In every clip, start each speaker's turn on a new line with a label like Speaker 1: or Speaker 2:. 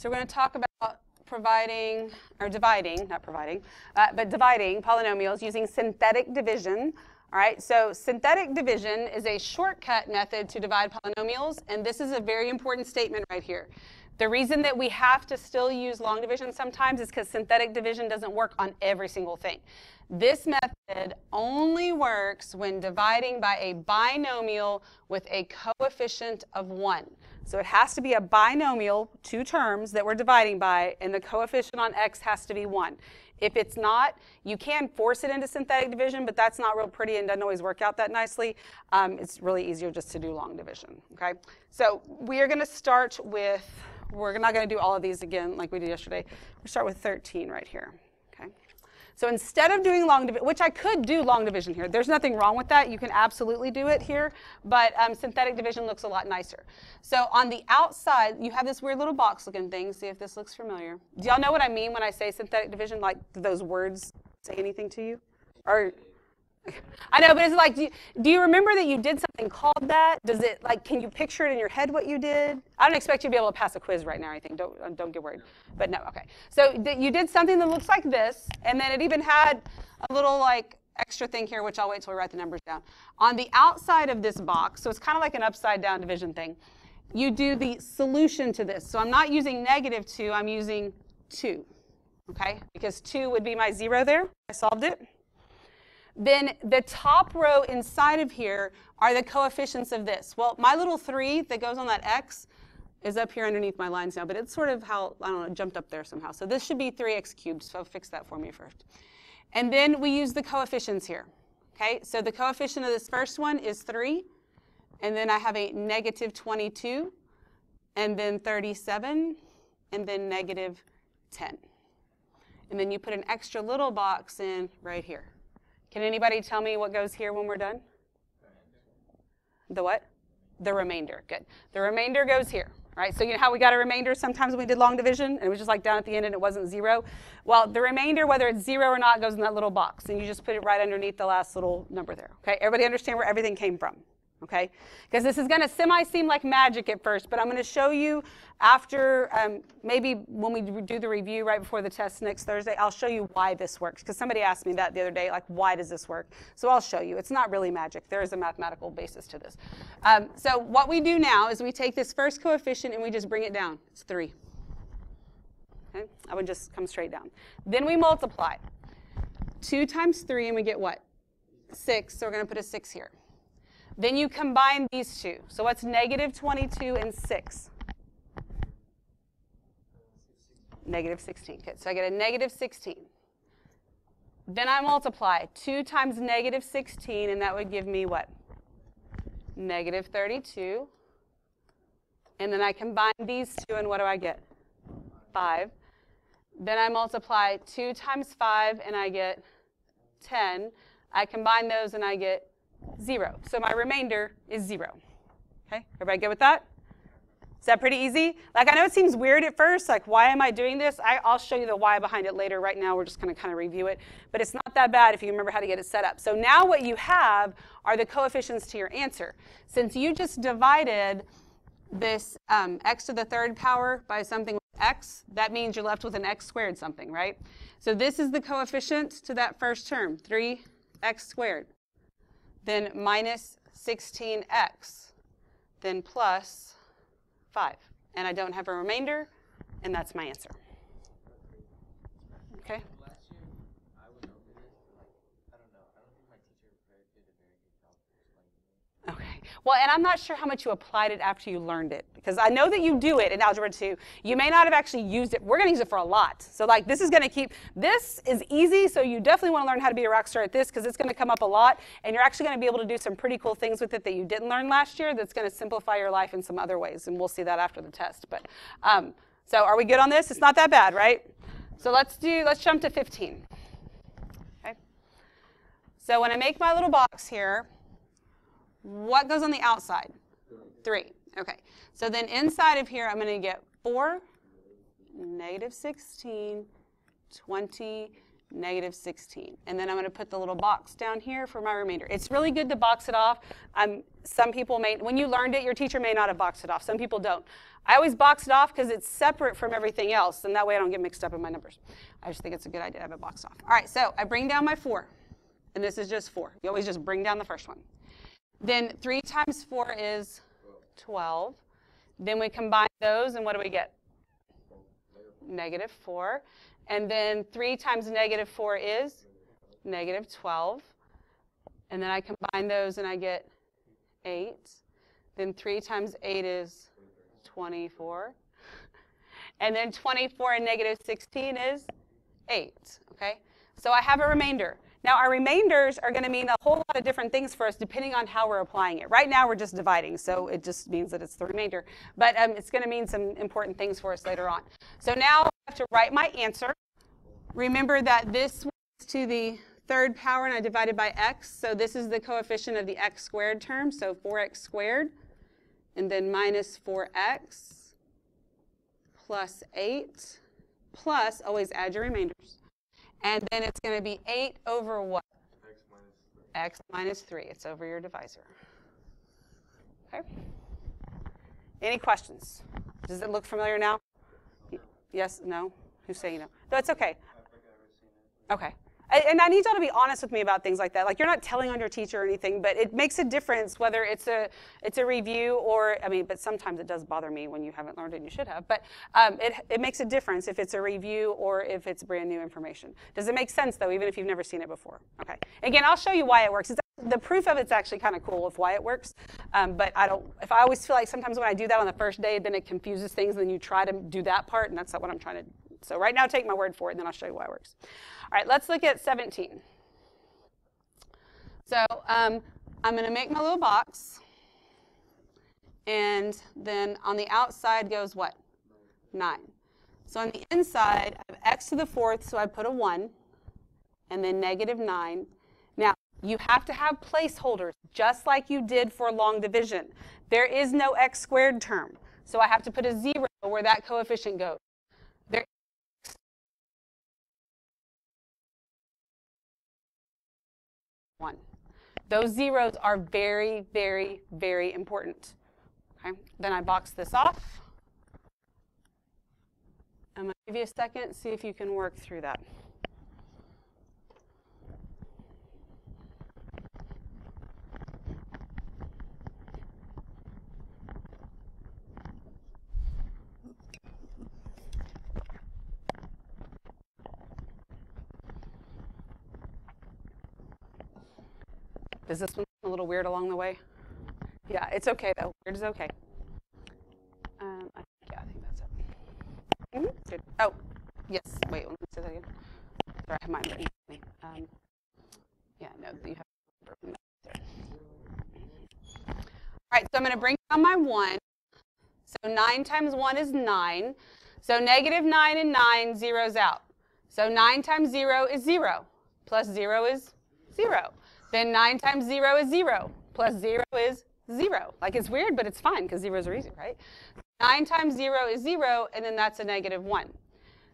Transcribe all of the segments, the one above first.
Speaker 1: So we're going to talk about dividing polynomials using synthetic division. All right, so synthetic division is a shortcut method to divide polynomials, and this is a very important statement right here. The reason that we have to still use long division sometimes is because synthetic division doesn't work on every single thing. This method only works when dividing by a binomial with a coefficient of 1. So it has to be a binomial, two terms that we're dividing by, and the coefficient on x has to be 1. If it's not, you can force it into synthetic division, but that's not real pretty and doesn't always work out that nicely. It's really easier just to do long division, okay? So we are going to start with, we're not going to do all of these again like we did yesterday. We'll start with 13 right here, okay? So instead of doing long division, which I could do long division here. There's nothing wrong with that. You can absolutely do it here, but synthetic division looks a lot nicer. So on the outside, you have this weird little box looking thing. See if this looks familiar. Do y'all know what I mean when I say synthetic division? Like, do those words say anything to you? Or I know, but it's like, do you remember that you did something called that? Does it, like, can you picture it in your head what you did? I don't expect you to be able to pass a quiz right now or anything. Don't get worried. But no, okay. So you did something that looks like this, and then it even had a little, like, extra thing here, which I'll wait till we write the numbers down. On the outside of this box, so it's kind of like an upside down division thing, you do the solution to this. So I'm not using -2, I'm using 2, okay? Because 2 would be my 0 there. I solved it. Then the top row inside of here are the coefficients of this. Well, my little 3 that goes on that x is up here underneath my lines now, but it's sort of how, I don't know, it jumped up there somehow. So this should be 3x cubed, so fix that for me first. And then we use the coefficients here, okay? So the coefficient of this first one is 3, and then I have a -22, and then 37, and then -10. And then you put an extra little box in right here. Can anybody tell me what goes here when we're done? The what? The remainder. Good. The remainder goes here. Right? So you know how we got a remainder sometimes when we did long division? And it was just like down at the end and it wasn't 0? Well, the remainder, whether it's 0 or not, goes in that little box. And you just put it right underneath the last little number there. Okay? Everybody understand where everything came from? Okay? Because this is going to seem like magic at first, but I'm going to show you after, maybe when we do the review right before the test next Thursday, I'll show you why this works. Because somebody asked me that the other day, like, why does this work? So I'll show you. It's not really magic. There is a mathematical basis to this. So what we do now is we take this first coefficient and we just bring it down. It's 3. Okay? I would just come straight down. Then we multiply. 2 times 3 and we get what? 6. So we're going to put a 6 here. Then you combine these two. So what's -22 and 6? -16. Good. So I get a -16. Then I multiply 2 times -16, and that would give me what? -32. And then I combine these two, and what do I get? 5. Then I multiply 2 times 5, and I get 10. I combine those, and I get 0. So my remainder is 0. Okay, everybody good with that? Is that pretty easy? Like, I know it seems weird at first, like, why am I doing this? I'll show you the why behind it later. Right now, we're just going to kind of review it. But it's not that bad if you remember how to get it set up. So now what you have are the coefficients to your answer. Since you just divided this x to the 3rd power by something with x, that means you're left with an x squared something, right? So this is the coefficient to that first term, 3x squared. Then minus 16x, then plus 5. And I don't have a remainder, and that's my answer. Okay?
Speaker 2: Last year, I went over this, I don't know. I don't think my teacher did a very good job explaining it.
Speaker 1: Okay. Well, and I'm not sure how much you applied it after you learned it, because I know that you do it in Algebra 2. You may not have actually used it. We're going to use it for a lot. So, like, this is going to this is easy, so you definitely want to learn how to be a rock star at this, because it's going to come up a lot, and you're actually going to be able to do some pretty cool things with it that you didn't learn last year that's going to simplify your life in some other ways, and we'll see that after the test. But, so are we good on this? It's not that bad, right? So let's jump to 15. Okay. So when I make my little box here, what goes on the outside? 3. Okay. So then inside of here, I'm going to get 4, -16, 20, negative 16. And then I'm going to put the little box down here for my remainder. It's really good to box it off. Some people may, when you learned it, your teacher may not have boxed it off. Some people don't. I always box it off because it's separate from everything else, and that way I don't get mixed up in my numbers. I just think it's a good idea to have it boxed off. All right, so I bring down my 4, and this is just 4. You always just bring down the first one. Then 3 times 4 is 12. Then we combine those, and what do we get? Negative 4. And then 3 times negative 4 is negative 12. And then I combine those, and I get 8. Then 3 times 8 is 24. And then 24 and negative 16 is 8. Okay? So I have a remainder. Now, our remainders are going to mean a whole lot of different things for us depending on how we're applying it. Right now, we're just dividing, so it just means that it's the remainder. But it's going to mean some important things for us later on. So now I have to write my answer. Remember that this was to the 3rd power, and I divided by x. So this is the coefficient of the x squared term, so 4x squared. And then minus 4x plus 8 plus, always add your remainders. And then it's going to be 8 over what? X minus 3. It's over your divisor. Okay? Any questions? Does it look familiar now? Yes? No? Who's saying no? No, it's okay. Okay. And I need y'all to be honest with me about things like that. Like, you're not telling on your teacher or anything, but it makes a difference whether it's a review or, but sometimes it does bother me when you haven't learned it and you should have. But it makes a difference if it's a review or if it's brand new information. Does it make sense, though, even if you've never seen it before? Okay. Again, I'll show you why it works. The proof of it's actually kind of cool of why it works. But I always feel like sometimes when I do that on the first day, then it confuses things, and then you try to do that part, and that's not what I'm trying to do. So right now, take my word for it, and then I'll show you why it works. All right, let's look at 17. So I'm going to make my little box. And then on the outside goes what? 9. So on the inside, I have x to the 4th, so I put a 1. And then negative 9. Now, you have to have placeholders, just like you did for long division. There is no x squared term. So I have to put a 0 where that coefficient goes. 1. Those zeros are very, very, very important. Okay? Then I box this off. I'm going to give you a second, see if you can work through that. Does this one seem a little weird along the way? Yeah, it's okay though. Weird is okay. I think that's it. Good. Oh, yes. Wait, let me say that again. Sorry, I have mine written. Yeah, no, you have broken that there. All right, so I'm going to bring down my 1. So 9 times 1 is 9. So negative 9 and 9 zeros out. So 9 times 0 is 0. Plus 0 is 0. Then 9 times 0 is 0. Plus 0 is 0. Like, it's weird, but it's fine because zeros are easy, right? 9 times 0 is 0, and then that's a negative 1.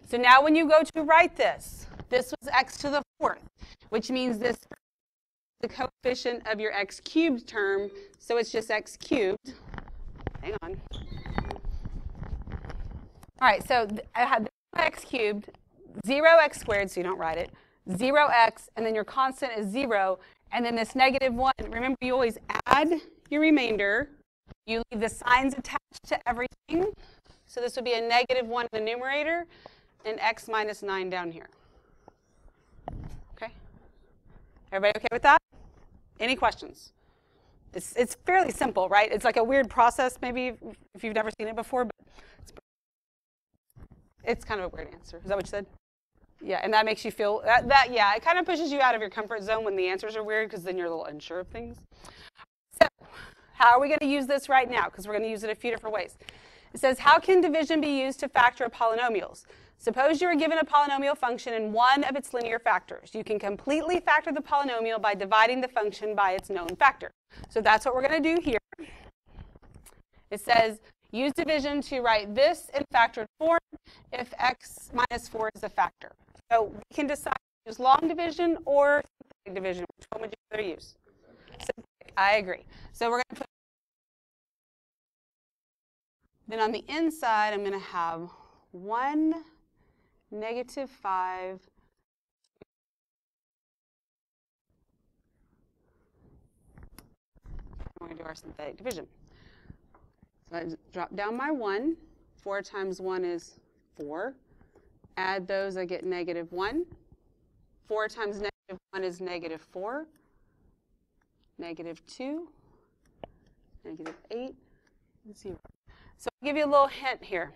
Speaker 1: So now when you go to write this, this was x to the 4th, which means this is the coefficient of your x cubed term, so it's just x cubed. Hang on. All right, so I had x cubed, 0x squared, so you don't write it, 0x, and then your constant is 0, and then this negative 1. Remember, you always add your remainder. You leave the signs attached to everything. So this would be a negative 1 in the numerator and x minus 9 down here. Okay? Everybody okay with that? Any questions? It's fairly simple, right? It's like a weird process maybe if you've never seen it before, but it's kind of a weird answer. Is that what you said? Yeah, and that makes you feel, yeah, it kind of pushes you out of your comfort zone when the answers are weird because then you're a little unsure of things. So how are we going to use this right now? Because we're going to use it a few different ways. It says, how can division be used to factor polynomials? Suppose you are given a polynomial function and one of its linear factors. You can completely factor the polynomial by dividing the function by its known factor. So that's what we're going to do here. It says, use division to write this in factored form if x minus 4 is a factor. So we can decide use long division or synthetic division? Which one would you rather use? Synthetic. I agree. So we're going to put. Then on the inside, I'm going to have 1, -5. We're going to do our synthetic division. So I drop down my 1. 4 times 1 is 4. Add those, I get -1. 4 times -1 is -4. -2. -8. 0. So I'll give you a little hint here.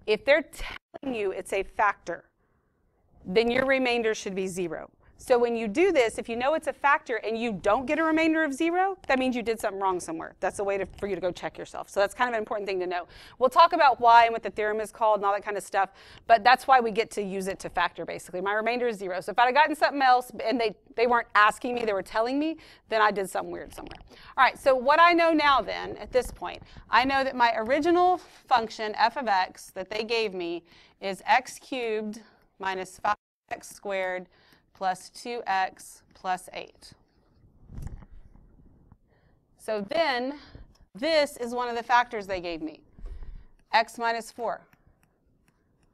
Speaker 1: If they're telling you it's a factor, then your remainder should be 0. So when you do this, if you know it's a factor and you don't get a remainder of 0, that means you did something wrong somewhere. That's a way for you to go check yourself. So that's kind of an important thing to know. We'll talk about why and what the theorem is called and all that kind of stuff, but that's why we get to use it to factor, basically. My remainder is 0. So if I'd have gotten something else and they weren't asking me, they were telling me, then I did something weird somewhere. All right, so what I know now then, at this point, I know that my original function, f of x, that they gave me is x cubed minus 5x squared plus 2x plus 8. So then, this is one of the factors they gave me, x minus 4.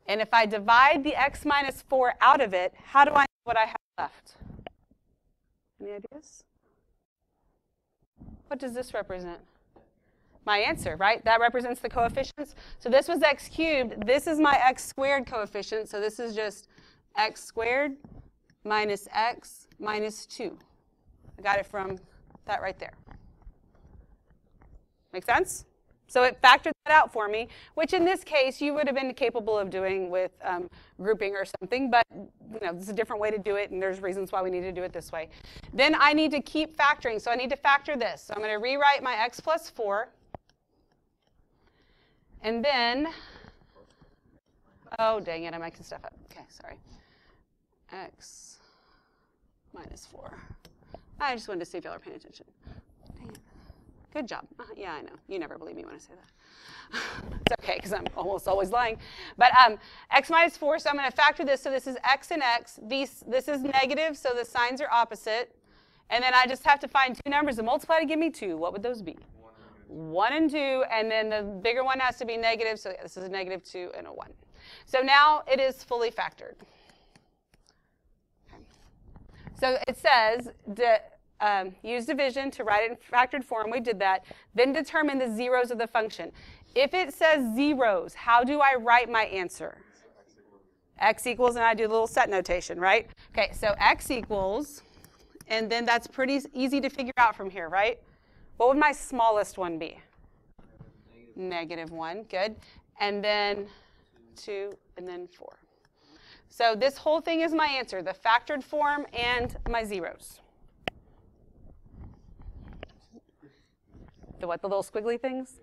Speaker 1: And if I divide the x minus 4 out of it, how do I know what I have left? Any ideas? What does this represent? My answer, right? That represents the coefficients. So this was x cubed. This is my x squared coefficient. So this is just x squared minus x minus 2. I got it from that right there. Make sense? So it factored that out for me, which in this case you would have been capable of doing with grouping or something, but there's a different way to do it, and there's reasons why we need to do it this way. Then I need to keep factoring, so I need to factor this. So I'm going to rewrite my x plus 4, and then, oh dang it, I'm making stuff up. Okay, sorry. X minus 4. I just wanted to see if y'all are paying attention. Dang it. Good job. Yeah, I know. You never believe me when I say that. It's okay, because I'm almost always lying. But x minus 4, so I'm going to factor this. So this is x and x. This is negative, so the signs are opposite. And then I just have to find two numbers to multiply to give me 2. What would those be? 1 and 2. And then the bigger one has to be negative, so this is a -2 and a 1. So now it is fully factored. So it says, use division to write it in factored form. We did that. Then determine the zeros of the function. If it says zeros, how do I write my answer? X equals, and I do the little set notation, right? Okay, so x equals, and then that's pretty easy to figure out from here, right? What would my smallest one be? -1, good. And then 2, and then 4. So this whole thing is my answer, the factored form and my zeros. The what, the little squiggly things?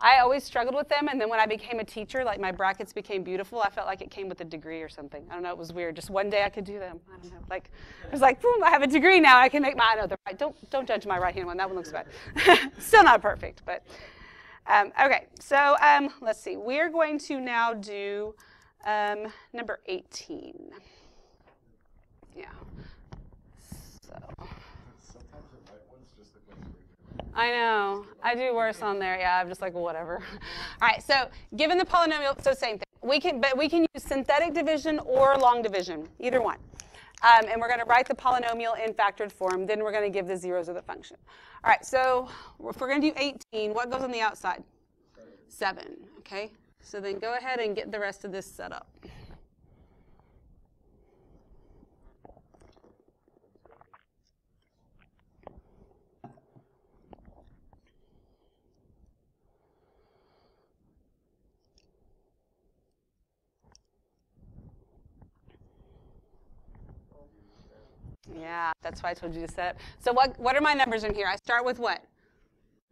Speaker 1: I always struggled with them, and then when I became a teacher, like my brackets became beautiful. I felt like it came with a degree or something. I don't know, it was weird. Just one day I could do them. I don't know. Like, it was like, boom, I have a degree now. I can make my, I know, the right. Don't judge my right-hand one. That one looks bad. Still not perfect, but. Okay, so let's see. We're going to now do number 18. Yeah. So.
Speaker 3: Sometimes the right ones just look like
Speaker 1: I know. I do worse on there. Yeah, I'm just like, well, whatever. All right, so given the polynomial, so same thing. We can use synthetic division or long division, either one. And we're going to write the polynomial in factored form. Then we're going to give the zeros of the function. All right, so if we're going to do 18, what goes on the outside? 7, okay? So then go ahead and get the rest of this set up. Yeah, that's why I told you to set up. So what are my numbers in here? I start with what?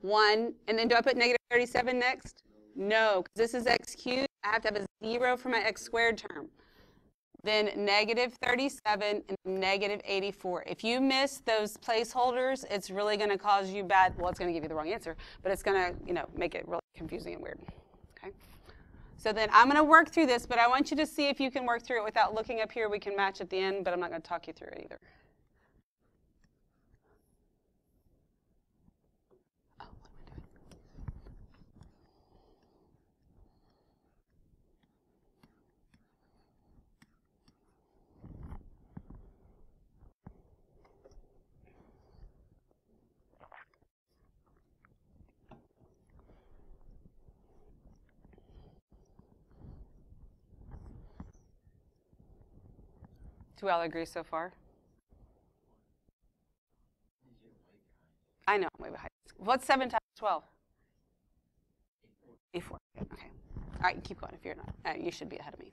Speaker 1: 1, and then do I put -37 next? No, because this is x cubed. I have to have a 0 for my x squared term. Then -37 and -84. If you miss those placeholders, it's really going to cause you bad, well, it's going to give you the wrong answer, but it's going to, make it really confusing and weird. Okay? So then I'm going to work through this, but I want you to see if you can work through it without looking up here. We can match at the end, but I'm not going to talk you through it either. Oh, what am I doing? Do we all agree so far? I know, I'm way behind. What's 7 times 12? 84. Okay. All right, keep going if you're not. You should be ahead of me.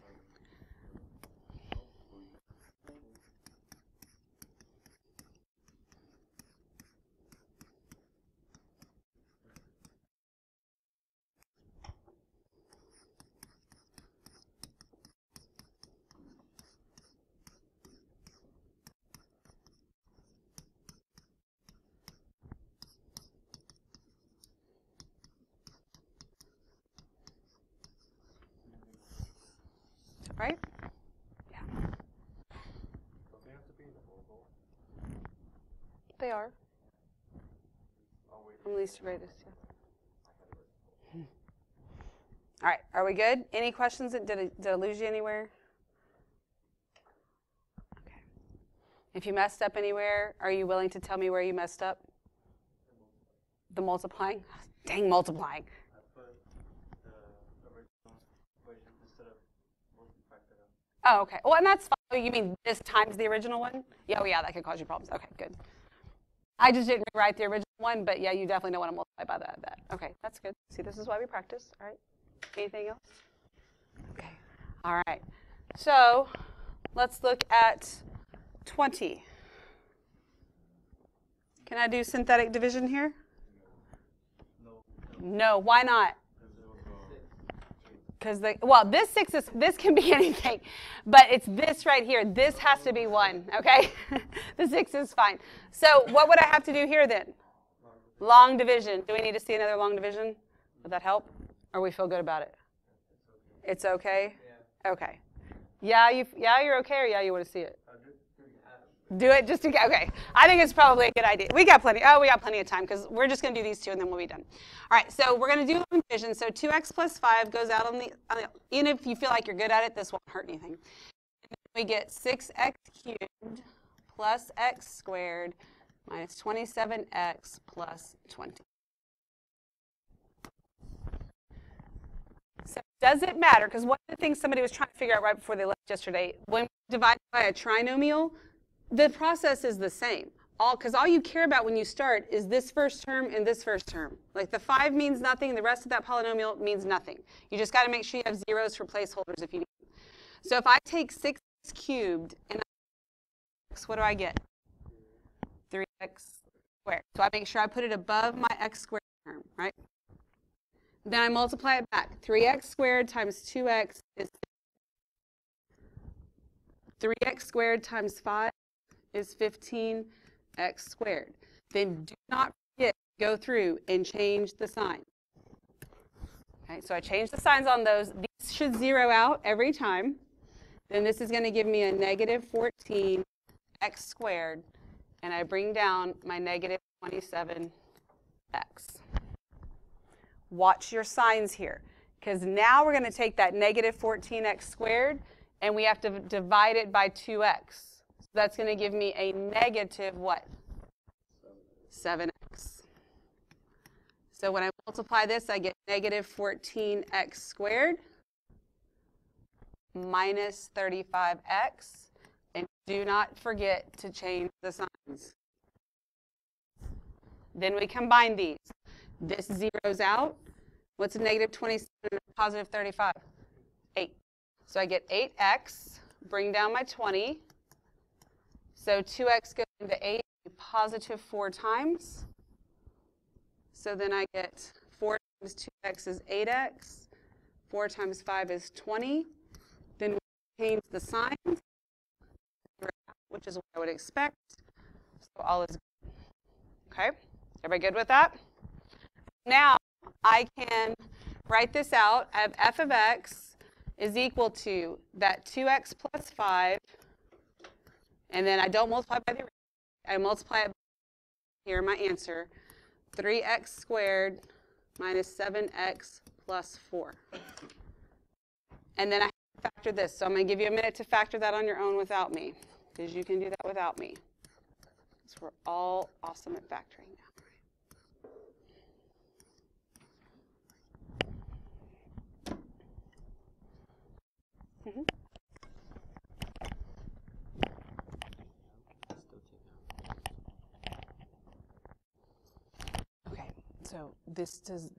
Speaker 1: Right? Yeah.
Speaker 3: Don't they have to be in the oval?
Speaker 1: They are.
Speaker 3: I'll wait.
Speaker 1: I'm least greatest. Yeah. All right. Are we good? Any questions? Did I lose you anywhere? Okay. If you messed up anywhere, are you willing to tell me where you messed up? The multiplying? Dang, multiplying.
Speaker 2: I put the original equation instead of multi-factor.
Speaker 1: Oh, okay. Well, and that's fine. Oh, you mean this times the original one? Yeah, oh, yeah, that could cause you problems. Okay, good. I just didn't rewrite the original one, but yeah, you definitely don't want to multiply by that. Okay, that's good. See, this is why we practice. All right. Anything else? Okay. All right. So let's look at 20. Can I do synthetic division here? No. Why not? Because this can be anything, but it's this right here. This has to be 1, okay? The 6 is fine. So what would I have to do here then? Long division. Do we need to see another long division? Would that help? Or we feel good about it? It's okay? Okay. Yeah, you're okay, or yeah, you want to see it? Do it just to get, okay. I think it's probably a good idea. We got plenty of time because we're just going to do these two and then we'll be done. All right, so we're going to do long division. So 2x plus 5 goes out on the even if you feel like you're good at it, this won't hurt anything. We get 6x cubed plus x squared minus 27x plus 20. So does it matter? Because one of the things somebody was trying to figure out right before they left yesterday, when we divide by a trinomial, the process is the same. Because all you care about when you start is this first term and this first term. Like the 5 means nothing, the rest of that polynomial means nothing. You just got to make sure you have zeros for placeholders if you need them. So if I take 6x cubed and what do I get? 3x squared. So I make sure I put it above my x squared term, right? Then I multiply it back. 3x squared times 2x is 3x squared times 5 is 15x squared. Then do not forget to go through and change the sign. Okay, so I change the signs on those. These should zero out every time. Then this is going to give me a negative 14x squared, and I bring down my negative 27x. Watch your signs here, because now we're going to take that negative 14x squared, and we have to divide it by 2x. So that's going to give me a negative what? 7x. So when I multiply this, I get negative 14x squared minus 35x. And do not forget to change the signs. Then we combine these. This zeroes out. What's a negative 27 and a positive 35? 8. So I get 8x, bring down my 20. So 2x goes into 8, positive 4 times. So then I get 4 times 2x is 8x. 4 times 5 is 20. Then we change the signs, which is what I would expect. So all is good. Okay? Everybody good with that? Now I can write this out. I have f of x is equal to that 2x plus 5, and then I don't multiply by the, I multiply it here, my answer, 3x squared minus 7x plus 4. And then I factor this. So I'm going to give you a minute to factor that on your own without me, because you can do that without me. Because we're all awesome at factoring now. Okay, so this does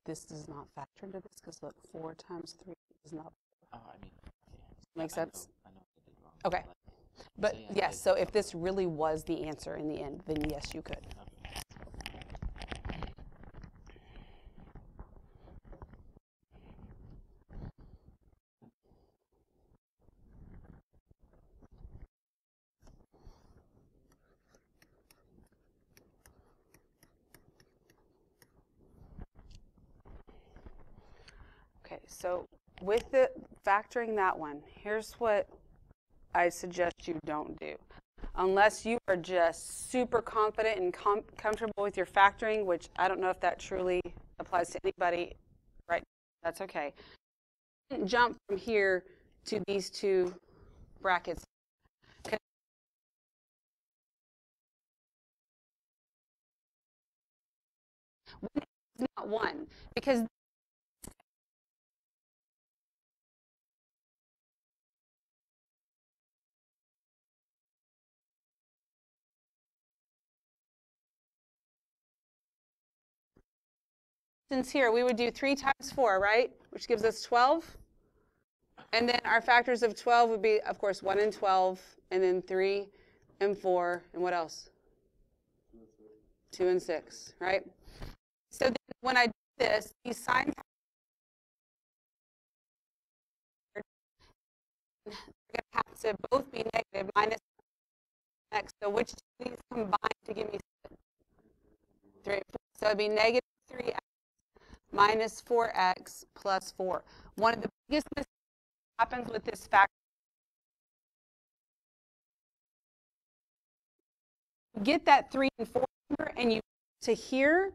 Speaker 1: not factor into this, because look, 4 times 3 is not.
Speaker 2: Oh, I mean,
Speaker 1: Make sense?
Speaker 2: I know I did wrong.
Speaker 1: Okay. But yes, so if this really was the answer in the end, then yes, you could. Okay, so with the factoring that one, here's what I suggest you don't do. Unless you are just super confident and comfortable with your factoring, which I don't know if that truly applies to anybody, right? That's okay. Jump from here to these two brackets. It's not 1, because here we would do 3 times 4, right? Which gives us 12. And then our factors of 12 would be, of course, 1 and 12, and then 3 and 4, and what else? 2 and 6, right? So then when I do this, these signs are going to have to both be negative, minus x. So which two of these combine to give me 3? So it'd be negative 3x minus 4x plus 4. One of the biggest mistakes that happens with this factor, you get that 3 and 4 number and you to here,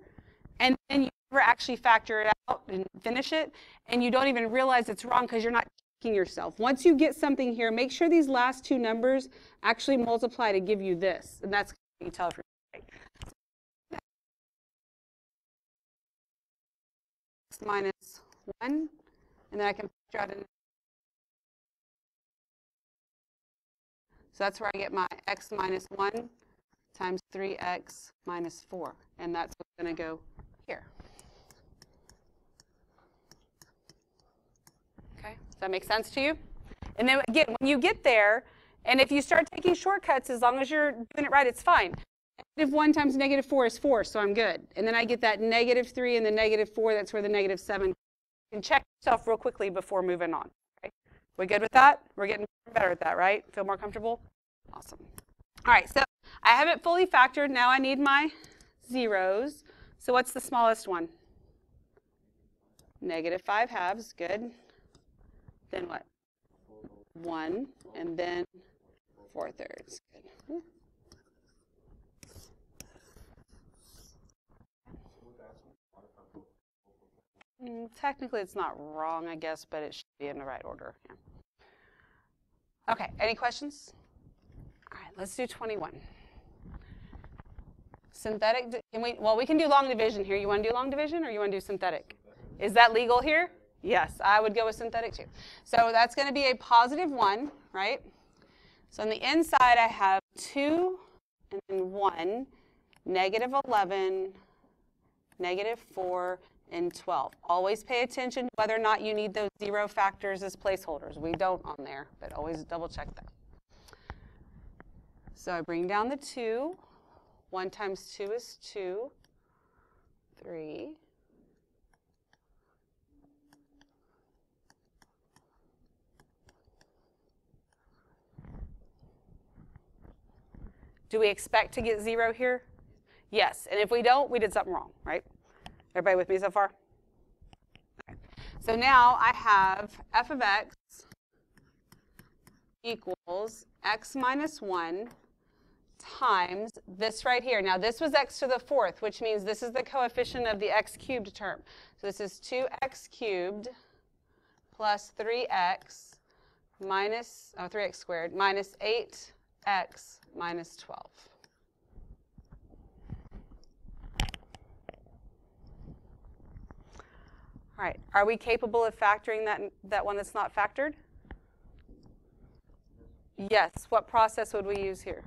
Speaker 1: and then you never actually factor it out and finish it, and you don't even realize it's wrong because you're not checking yourself. Once you get something here, make sure these last two numbers actually multiply to give you this, and that's how you tell if you're right. Minus 1, and then I can factor out so that's where I get my x minus 1 times 3x minus 4, and that's what's going to go here. Okay, does that make sense to you? And then again, when you get there, and if you start taking shortcuts, as long as you're doing it right, it's fine. Negative 1 times negative 4 is 4, so I'm good. And then I get that negative 3 and the negative 4, that's where the negative 7. You can check yourself real quickly before moving on. Okay? We good with that? We're getting better at that, right? Feel more comfortable? Awesome. All right, so I have it fully factored. Now I need my zeros. So what's the smallest one? Negative 5 halves, good. Then what? 1, and then 4/3. Good. Technically, it's not wrong, I guess, but it should be in the right order. Yeah. Okay, any questions? All right, let's do 21. Synthetic, we can do long division here. You want to do long division or you want to do synthetic? Is that legal here? Yes, I would go with synthetic too. So that's going to be a positive 1, right? So on the inside, I have 2 and then 1, negative 11, negative 4, and 12. Always pay attention to whether or not you need those 0 factors as placeholders. We don't on there, but always double check that. So I bring down the 2. 1 times 2 is 2. 3. Do we expect to get 0 here? Yes. And if we don't, we did something wrong, right? Everybody with me so far? Okay. So now I have f of x equals x minus 1 times this right here. Now this was x to the fourth, which means this is the coefficient of the x cubed term. So this is 2x cubed plus 3x minus, 3x squared, minus 8x minus 12. All right, are we capable of factoring that one that's not factored? Yes. What process would we use here?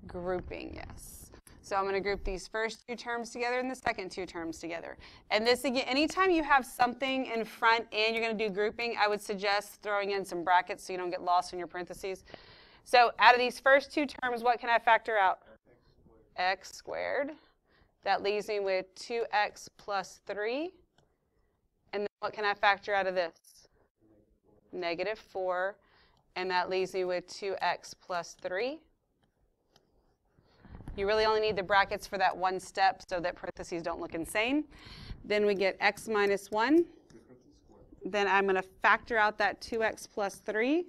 Speaker 1: Grouping, yes. So I'm going to group these first two terms together and the second two terms together. And this, again, anytime you have something in front and you're going to do grouping, I would suggest throwing in some brackets so you don't get lost in your parentheses. So out of these first two terms, what can I factor out? X squared. That leaves me with 2x plus 3. And then what can I factor out of this? Negative 4. And that leaves me with 2x plus 3. You really only need the brackets for that one step so that parentheses don't look insane. Then we get x minus 1. Then I'm going to factor out that 2x plus 3.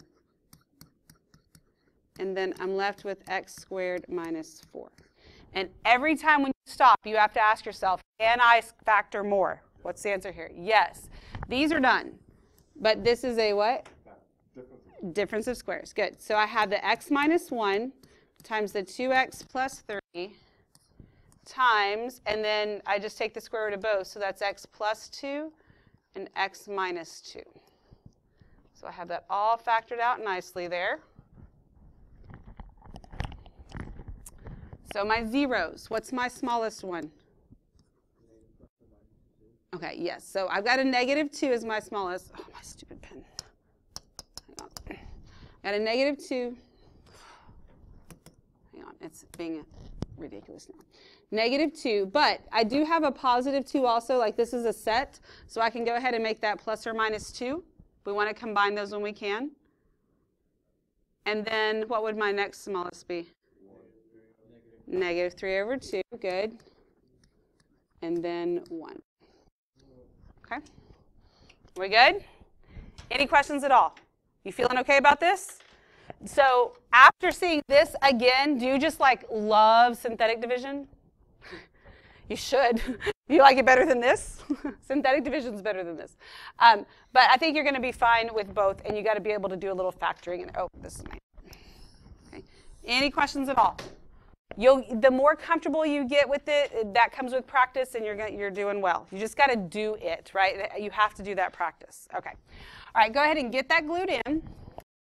Speaker 1: And then I'm left with x squared minus 4. And every time when you stop, you have to ask yourself, can I factor more? What's the answer here? Yes. These are done. But this is a what? Difference of squares. Good. So I have the x minus 1 times the 2x plus 3 times, and then I just take the square root of both. So that's x plus 2 and x minus 2. So I have that all factored out nicely there. So my zeros, what's my smallest one? Okay, yes. So I've got a negative 2 as my smallest. Oh, my stupid pen. Hang on. Got a negative 2. Hang on, it's being ridiculous now. Negative 2, but I do have a positive 2 also, like this is a set, so I can go ahead and make that plus or minus 2. We want to combine those when we can. And then what would my next smallest be? Negative 3 over 2, good. And then 1. Okay, we good? Any questions at all? You feeling okay about this? So after seeing this again, do you just like love synthetic division? You should. You like it better than this? Synthetic division is better than this. But I think you're going to be fine with both, and you got to be able to do a little factoring. And oh, this is my. Okay. Any questions at all? The more comfortable you get with it, that comes with practice, and you're doing well. You just got to do it, right? You have to do that practice. Okay. All right, go ahead and get that glued in.